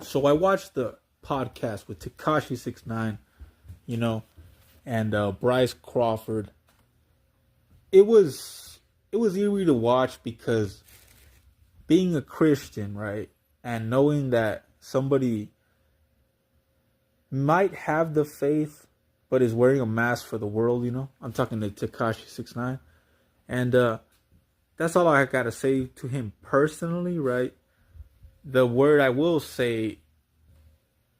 So I watched the podcast with Tekashi 69, you know, and Bryce Crawford. It was eerie to watch because being a Christian, right, and knowing that somebody might have the faith but is wearing a mask for the world, I'm talking to Tekashi 69, and that's all I gotta say to him personally, right? The word I will say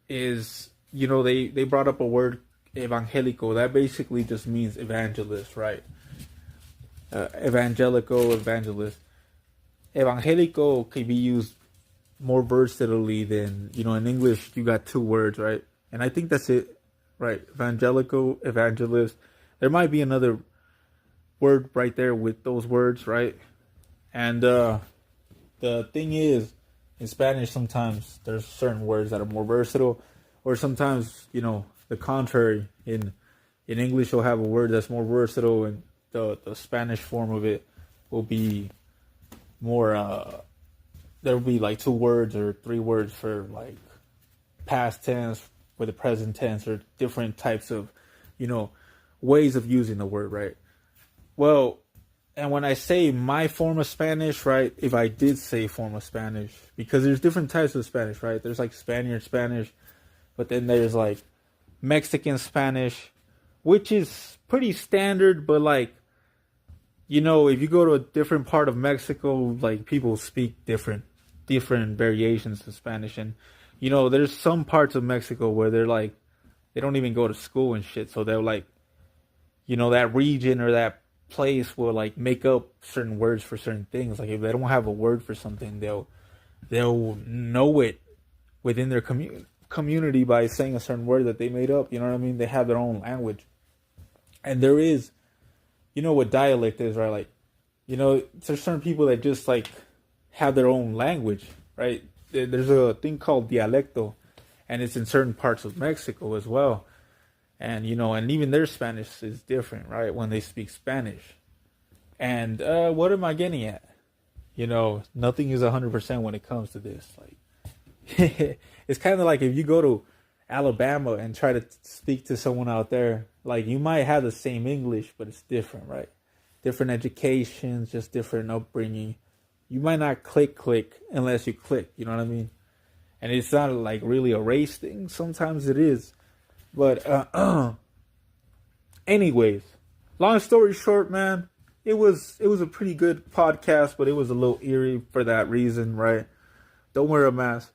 is, they brought up a word, evangelico. That basically just means evangelist, right? Evangelico, evangelist. Evangelico can be used more versatilely than, in English, you got two words, right? And I think that's it, right? Evangelico, evangelist. There might be another word right there with those words, right? And the thing is, in Spanish, sometimes there's certain words that are more versatile, or sometimes, the contrary. In English, you'll have a word that's more versatile, and the Spanish form of it will be more. There will be like two words or three words for like past tense with the present tense, or different types of, ways of using the word, right? Well, and when I say my form of Spanish, right, if I did say form of Spanish, because there's different types of Spanish, right? There's like Spaniard Spanish, but then there's like Mexican Spanish, which is pretty standard, but like, if you go to a different part of Mexico, like people speak different variations of Spanish. And, there's some parts of Mexico where they're like, they don't even go to school and shit. So they're like, that region or that place will like make up certain words for certain things. Like if they don't have a word for something, they'll know it within their community by saying a certain word that they made up. You know what I mean? They have their own language. And there is, what dialect is, right? Like, there's certain people that just like have their own language, right? There's a thing called dialecto, and it's in certain parts of Mexico as well. And, and even their Spanish is different, right? When they speak Spanish. And what am I getting at? Nothing is 100% when it comes to this. Like, it's kind of like if you go to Alabama and try to speak to someone out there, like you might have the same English, but it's different, right? Different educations, just different upbringing. You might not click unless you click, you know what I mean? And it's not like really a race thing. Sometimes it is. But anyways, long story short, man, it was a pretty good podcast, but it was a little eerie for that reason, right? Don't wear a mask.